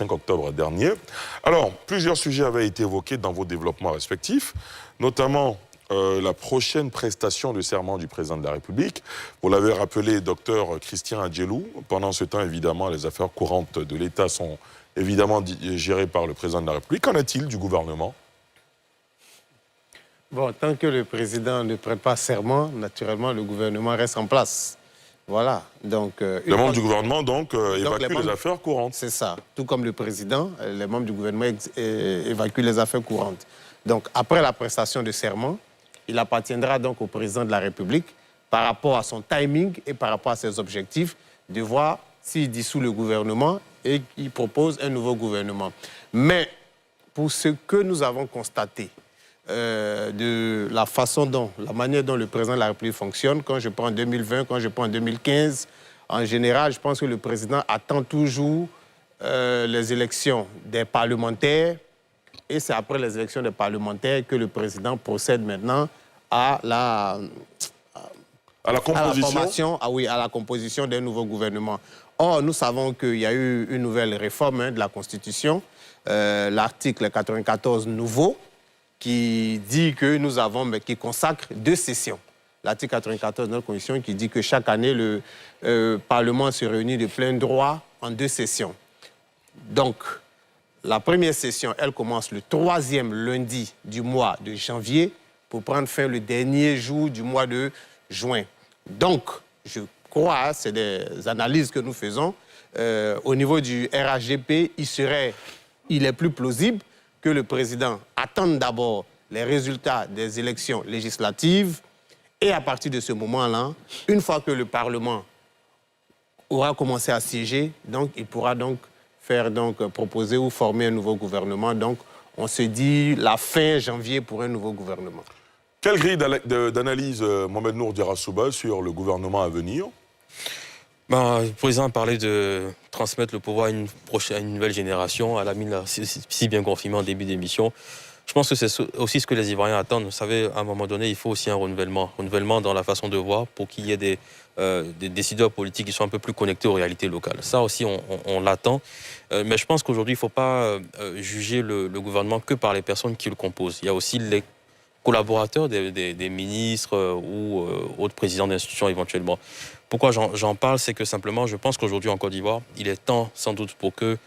5 octobre dernier. Alors, plusieurs sujets avaient été évoqués dans vos développements respectifs, notamment la prochaine prestation de serment du président de la République. Vous l'avez rappelé, docteur Christian Adjelou. Pendant ce temps, évidemment, les affaires courantes de l'État sont évidemment gérées par le président de la République. Qu'en est-il du gouvernement? Bon, tant que le président ne prête pas serment, naturellement, le gouvernement reste en place. Voilà. Donc, les membres du gouvernement, donc évacuent les affaires courantes. C'est ça. Tout comme le président, les membres du gouvernement évacuent les affaires courantes. Donc, après la prestation de serment, il appartiendra donc au président de la République, par rapport à son timing et par rapport à ses objectifs, de voir s'il dissout le gouvernement et qu'il propose un nouveau gouvernement. Mais pour ce que nous avons constaté, de la façon dont, la manière dont le président de la République fonctionne, quand je prends en 2020, quand je prends en 2015, en général, je pense que le président attend toujours les élections des parlementaires, et c'est après les élections des parlementaires que le président procède maintenant à la composition d'un nouveau gouvernement. Or, nous savons qu'il y a eu une nouvelle réforme de la Constitution, l'article 94 nouveau, qui dit que nous avons, mais qui consacre 2 sessions. L'article 94 de notre Constitution qui dit que chaque année, le Parlement se réunit de plein droit en 2 sessions. Donc, la première session, elle commence le 3e lundi du mois de janvier pour prendre fin le dernier jour du mois de juin. Donc, je crois, c'est des analyses que nous faisons, au niveau du RHDP, il est plus plausible que le président attende d'abord les résultats des élections législatives et à partir de ce moment-là, une fois que le Parlement aura commencé à siéger, donc il pourra donc proposer ou former un nouveau gouvernement. Donc, on se dit la fin janvier pour un nouveau gouvernement. Quelle grille d'analyse, Mohamed Nour Diarra-Souba, sur le gouvernement à venir? Le président a parlé de transmettre le pouvoir à une nouvelle génération. Elle a mis si bien confirmé en début d'émission. Je pense que c'est aussi ce que les Ivoiriens attendent. Vous savez, à un moment donné, il faut aussi un renouvellement. Renouvellement dans la façon de voir pour qu'il y ait des décideurs politiques qui soient un peu plus connectés aux réalités locales. Ça aussi, on l'attend. Mais je pense qu'aujourd'hui, il ne faut pas juger le gouvernement que par les personnes qui le composent. Il y a aussi les collaborateurs des ministres ou autres présidents d'institutions éventuellement. Pourquoi j'en parle, c'est que simplement, je pense qu'aujourd'hui en Côte d'Ivoire, il est temps sans doute pour que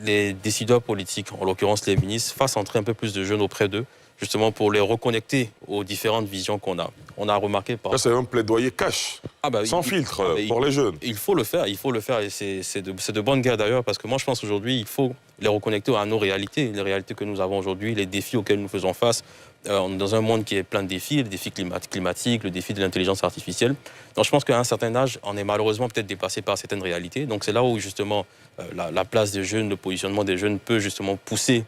les décideurs politiques, en l'occurrence les ministres, fassent entrer un peu plus de jeunes auprès d'eux, justement pour les reconnecter aux différentes visions qu'on a. On a remarqué par... Ça, c'est un plaidoyer cash, sans filtre, pour les jeunes. Il faut le faire, et c'est de bonne guerre d'ailleurs, parce que moi je pense qu'aujourd'hui, il faut les reconnecter à nos réalités, les réalités que nous avons aujourd'hui, les défis auxquels nous faisons face. On est dans un monde qui est plein de défis, le défi climatique, le défi de l'intelligence artificielle. Donc je pense qu'à un certain âge, on est malheureusement peut-être dépassé par certaines réalités. Donc c'est là où justement la place des jeunes, le positionnement des jeunes peut justement pousser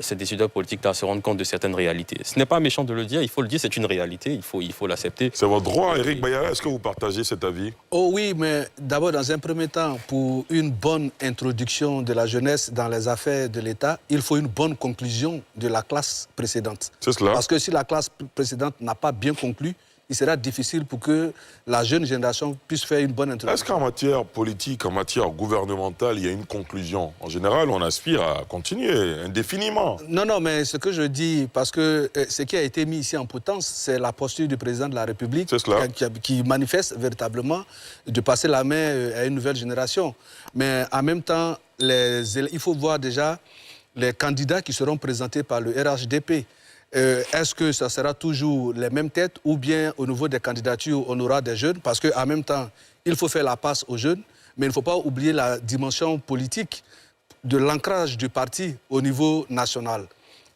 ces décideurs politiques à se rendre compte de certaines réalités. Ce n'est pas méchant de le dire, il faut le dire, c'est une réalité, il faut l'accepter. C'est votre droit, Éric Bayala, est-ce que vous partagez cet avis? Oh oui, mais d'abord, dans un premier temps, pour une bonne introduction de la jeunesse dans les affaires de l'État, il faut une bonne conclusion de la classe précédente. C'est cela. Parce que si la classe précédente n'a pas bien conclu, il sera difficile pour que la jeune génération puisse faire une bonne introduction. Est-ce qu'en matière politique, en matière gouvernementale, il y a une conclusion? En général, on aspire à continuer indéfiniment. Non, mais ce que je dis, parce que ce qui a été mis ici en potence, c'est la posture du président de la République qui manifeste véritablement de passer la main à une nouvelle génération. Mais en même temps, il faut voir déjà les candidats qui seront présentés par le RHDP. Est-ce que ça sera toujours les mêmes têtes ou bien au niveau des candidatures, on aura des jeunes? Parce qu'en même temps, il faut faire la passe aux jeunes, mais il ne faut pas oublier la dimension politique de l'ancrage du parti au niveau national.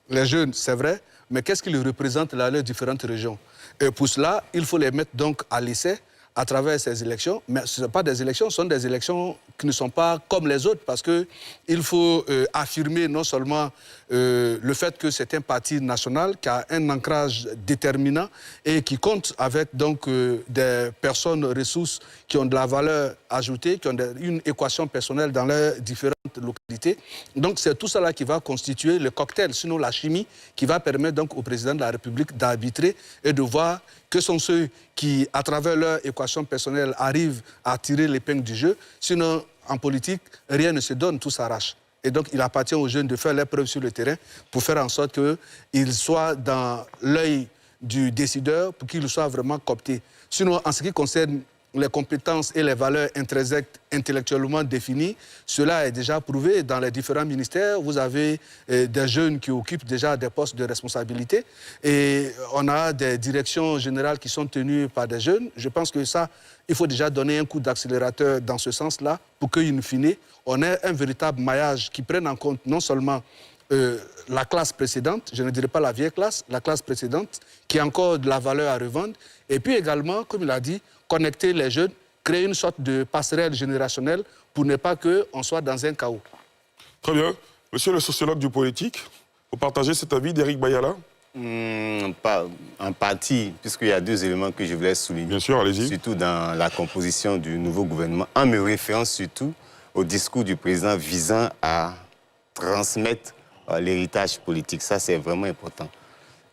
Les jeunes, c'est vrai, mais qu'est-ce qu'ils représentent dans leurs différentes régions? Et pour cela, il faut les mettre donc à l'essai à travers ces élections. Mais ce ne sont pas des élections, ce sont des élections qui ne sont pas comme les autres, parce qu'il faut affirmer non seulement le fait que c'est un parti national qui a un ancrage déterminant et qui compte avec donc des personnes ressources qui ont de la valeur ajoutée, qui ont une équation personnelle dans leurs différentes localités. Donc c'est tout cela qui va constituer le cocktail, sinon la chimie, qui va permettre donc au président de la République d'arbitrer et de voir que sont ceux qui, à travers leur équation personnelle, arrivent à tirer l'épingle du jeu. Sinon, en politique, rien ne se donne, tout s'arrache. Et donc, il appartient aux jeunes de faire leurs preuves sur le terrain pour faire en sorte qu'ils soient dans l'œil du décideur, pour qu'ils soient vraiment cooptés. Sinon, en ce qui concerne les compétences et les valeurs intrinsèques intellectuellement définies, cela est déjà prouvé dans les différents ministères. Vous avez des jeunes qui occupent déjà des postes de responsabilité et on a des directions générales qui sont tenues par des jeunes. Je pense que ça, il faut déjà donner un coup d'accélérateur dans ce sens-là pour qu'in fine, on ait un véritable maillage qui prenne en compte non seulement la classe précédente, je ne dirais pas la vieille classe, la classe précédente, qui a encore de la valeur à revendre, et puis également, comme il a dit, connecter les jeunes, créer une sorte de passerelle générationnelle pour ne pas qu'on soit dans un chaos. Très bien. Monsieur le sociologue du politique, vous partagez cet avis d'Éric Bayala? Pas en partie, puisqu'il y a deux éléments que je voulais souligner. Bien sûr, allez-y. Surtout dans la composition du nouveau gouvernement, en me référant surtout au discours du président visant à transmettre l'héritage politique. Ça, c'est vraiment important.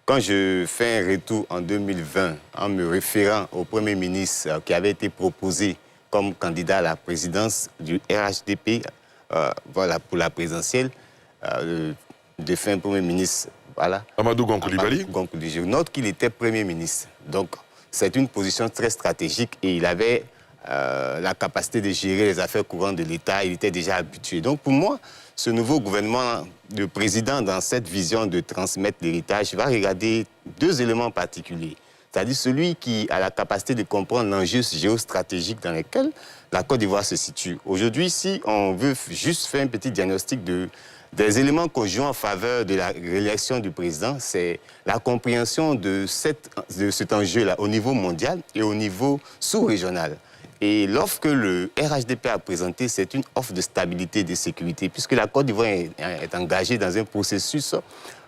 Quand je fais un retour en 2020, en me référant au Premier ministre qui avait été proposé comme candidat à la présidence du RHDP, voilà, pour la présidentielle, le défunt Premier ministre, voilà. Amadou Gon Coulibaly. Je note qu'il était Premier ministre. Donc, c'est une position très stratégique et il avait la capacité de gérer les affaires courantes de l'État. Il était déjà habitué. Donc, pour moi, ce nouveau gouvernement, le président, dans cette vision de transmettre l'héritage, va regarder deux éléments particuliers. C'est-à-dire celui qui a la capacité de comprendre l'enjeu géostratégique dans lequel la Côte d'Ivoire se situe. Aujourd'hui, si on veut juste faire un petit diagnostic des éléments conjoints en faveur de la réélection du président, c'est la compréhension de cet enjeu-là au niveau mondial et au niveau sous-régional. Et l'offre que le RHDP a présentée, c'est une offre de stabilité et de sécurité, puisque la Côte d'Ivoire est engagée dans un processus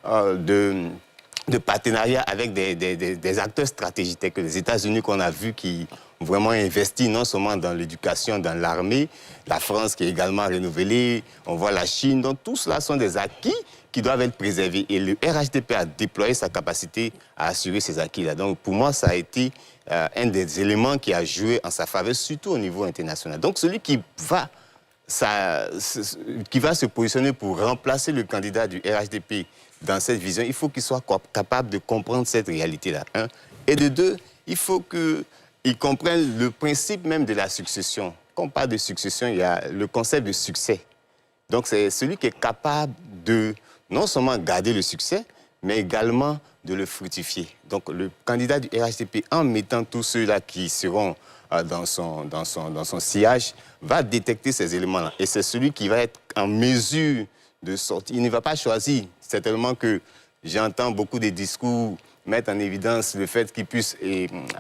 de partenariat avec des acteurs stratégiques tels que les États-Unis qu'on a vu qui ont vraiment investi non seulement dans l'éducation, dans l'armée, la France qui est également renouvelée, on voit la Chine. Donc tout cela sont des acquis qui doivent être préservés. Et le RHDP a déployé sa capacité à assurer ces acquis-là. Donc pour moi, ça a été un des éléments qui a joué en sa faveur, surtout au niveau international. Donc celui qui va se positionner pour remplacer le candidat du RHDP dans cette vision, il faut qu'il soit capable de comprendre cette réalité-là. Un. Et de deux, il faut qu'il comprenne le principe même de la succession. Quand on parle de succession, il y a le concept de succès. Donc c'est celui qui est capable de non seulement garder le succès, mais également de le fructifier. Donc le candidat du RHDP, en mettant tous ceux-là qui seront dans son sillage, va détecter ces éléments-là. Et c'est celui qui va être en mesure de sortir. Il ne va pas choisir. Certainement que j'entends beaucoup de discours mettre en évidence le fait qu'il puisse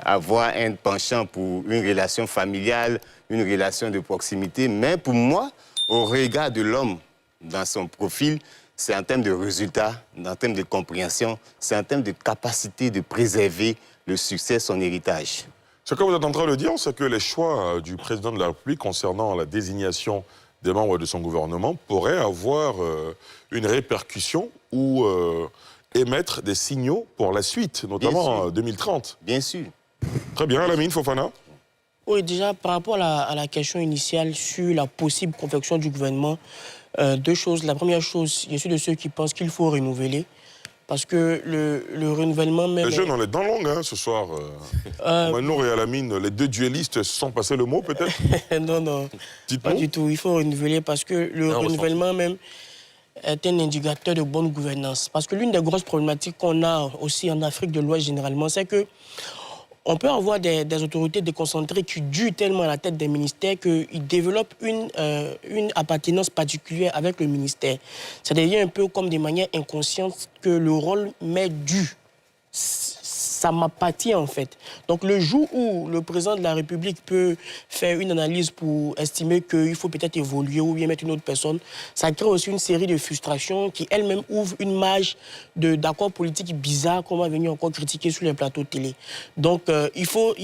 avoir un penchant pour une relation familiale, une relation de proximité. Mais pour moi, au regard de l'homme dans son profil, c'est en termes de résultats, en termes de compréhension, c'est en termes de capacité de préserver le succès, son héritage. Ce que vous êtes en train de dire, c'est que les choix du président de la République concernant la désignation des membres de son gouvernement pourraient avoir une répercussion ou émettre des signaux pour la suite, notamment en 2030. Bien sûr. Très bien, Lamine Fofana. Oui, déjà, par rapport à la question initiale sur la possible confection du gouvernement, deux choses. La première chose, je suis de ceux qui pensent qu'il faut renouveler. Parce que le renouvellement même... Les jeunes, on est dans l'ongle ce soir. Manour et Alamine, les deux duellistes se sont passés le mot peut-être? Non, pas du tout. Il faut renouveler parce que le renouvellement même est un indicateur de bonne gouvernance. Parce que l'une des grosses problématiques qu'on a aussi en Afrique de l'Ouest généralement, c'est que on peut avoir des autorités déconcentrées qui durent tellement à la tête des ministères qu'ils développent une appartenance particulière avec le ministère. Ça devient un peu comme de manière inconsciente que le rôle m'est dû. Ça m'appartient en fait. Donc le jour où le président de la République peut faire une analyse pour estimer qu'il faut peut-être évoluer ou bien mettre une autre personne, ça crée aussi une série de frustrations qui elle-même ouvrent une marge d'accords politiques bizarres qu'on va venir encore critiquer sur les plateaux de télé. Donc il faut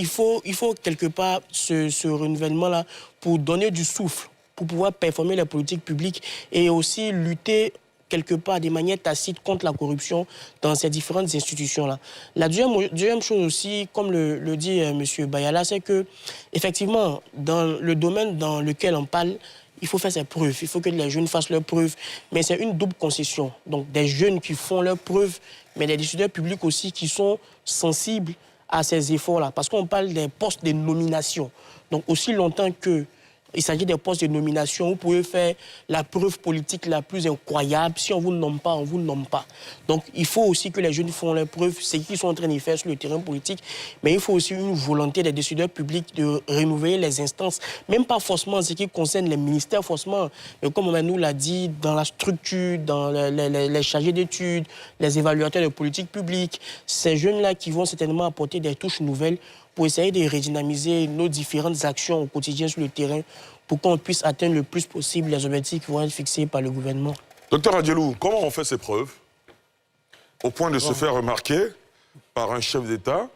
quelque part ce renouvellement-là pour donner du souffle, pour pouvoir performer les politiques publiques et aussi lutter quelque part de manière tacite contre la corruption dans ces différentes institutions-là. La deuxième chose aussi, comme le dit M. Bayala, c'est que effectivement, dans le domaine dans lequel on parle, il faut faire ses preuves, il faut que les jeunes fassent leurs preuves. Mais c'est une double concession. Donc des jeunes qui font leurs preuves, mais des décideurs publics aussi qui sont sensibles à ces efforts-là. Parce qu'on parle des postes de nomination. Donc aussi longtemps que il s'agit des postes de nomination, vous pouvez faire la preuve politique la plus incroyable. Si on ne vous nomme pas, on ne vous nomme pas. Donc il faut aussi que les jeunes font leurs preuves, ce qu'ils sont en train de faire sur le terrain politique. Mais il faut aussi une volonté des décideurs publics de renouveler les instances, même pas forcément en ce qui concerne les ministères, forcément. Mais comme on nous l'a dit, dans la structure, dans les chargés d'études, les évaluateurs de politique publique, ces jeunes-là qui vont certainement apporter des touches nouvelles pour essayer de redynamiser nos différentes actions au quotidien sur le terrain pour qu'on puisse atteindre le plus possible les objectifs qui vont être fixés par le gouvernement. Docteur Adjelou, comment on fait ces preuves au point de se faire remarquer par un chef d'État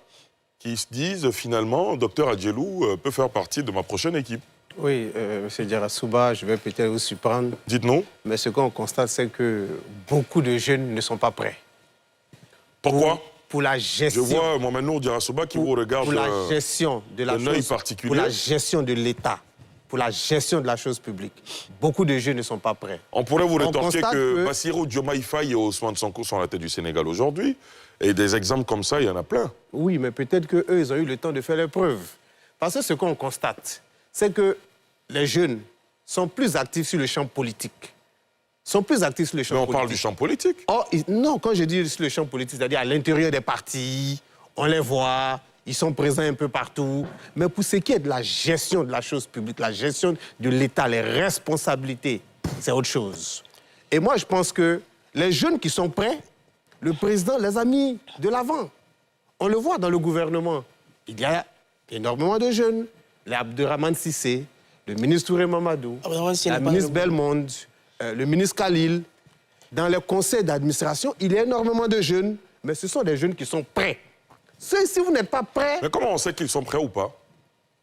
qui se dise finalement, docteur Adjelou peut faire partie de ma prochaine équipe? Oui, M. Djarasouba, je vais peut-être vous surprendre. Dites-nous. Mais ce qu'on constate, c'est que beaucoup de jeunes ne sont pas prêts. Pourquoi? Pour la gestion. Je vois Mohamed Djarasouba qui vous regarde pour la gestion de la chose, particulier. pour la gestion de l'État, pour la gestion de la chose publique. Beaucoup de jeunes ne sont pas prêts. On pourrait vous rétorquer que Bassirou Diomaye Faye et Ousmane Sonko sont à la tête du Sénégal aujourd'hui. Et des exemples comme ça, il y en a plein. Oui, mais peut-être qu'eux, ils ont eu le temps de faire leurs preuves. Parce que ce qu'on constate, c'est que les jeunes sont plus actifs sur le champ politique. Sont plus actifs sur le champ politique. Mais on parle du champ politique. Oh, non, quand je dis sur le champ politique, c'est-à-dire à l'intérieur des partis, on les voit, ils sont présents un peu partout. Mais pour ce qui est de la gestion de la chose publique, la gestion de l'État, les responsabilités, c'est autre chose. Et moi, je pense que les jeunes qui sont prêts, le président les a mis de l'avant. On le voit dans le gouvernement. Il y a énormément de jeunes. Abderrahmane Cissé, le ministre Touré Mamadou, la ministre Belmonde, le ministre Khalil. Dans les conseils d'administration, il y a énormément de jeunes, mais ce sont des jeunes qui sont prêts. Si vous n'êtes pas prêts... Mais comment on sait qu'ils sont prêts ou pas?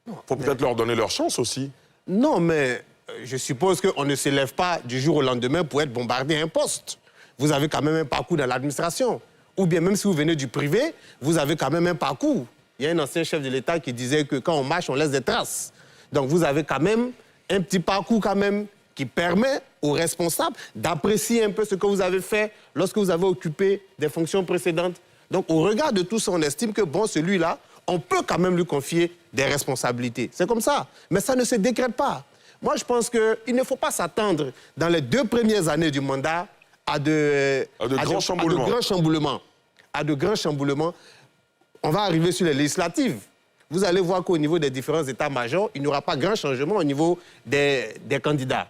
Il faut peut-être leur donner leur chance aussi. Non, mais je suppose qu'on ne se lève pas du jour au lendemain pour être bombardé à un poste. Vous avez quand même un parcours dans l'administration. Ou bien même si vous venez du privé, vous avez quand même un parcours. Il y a un ancien chef de l'État qui disait que quand on marche, on laisse des traces. Donc vous avez quand même un petit parcours quand même qui permet aux responsables d'apprécier un peu ce que vous avez fait lorsque vous avez occupé des fonctions précédentes. Donc au regard de tout ça, on estime que bon, celui-là, on peut quand même lui confier des responsabilités. C'est comme ça. Mais ça ne se décrète pas. Moi, je pense qu'il ne faut pas s'attendre dans les 2 premières années du mandat à de grands chamboulements. À de grands chamboulements. On va arriver sur les législatives. Vous allez voir qu'au niveau des différents états-majors, il n'y aura pas grand changement au niveau des candidats.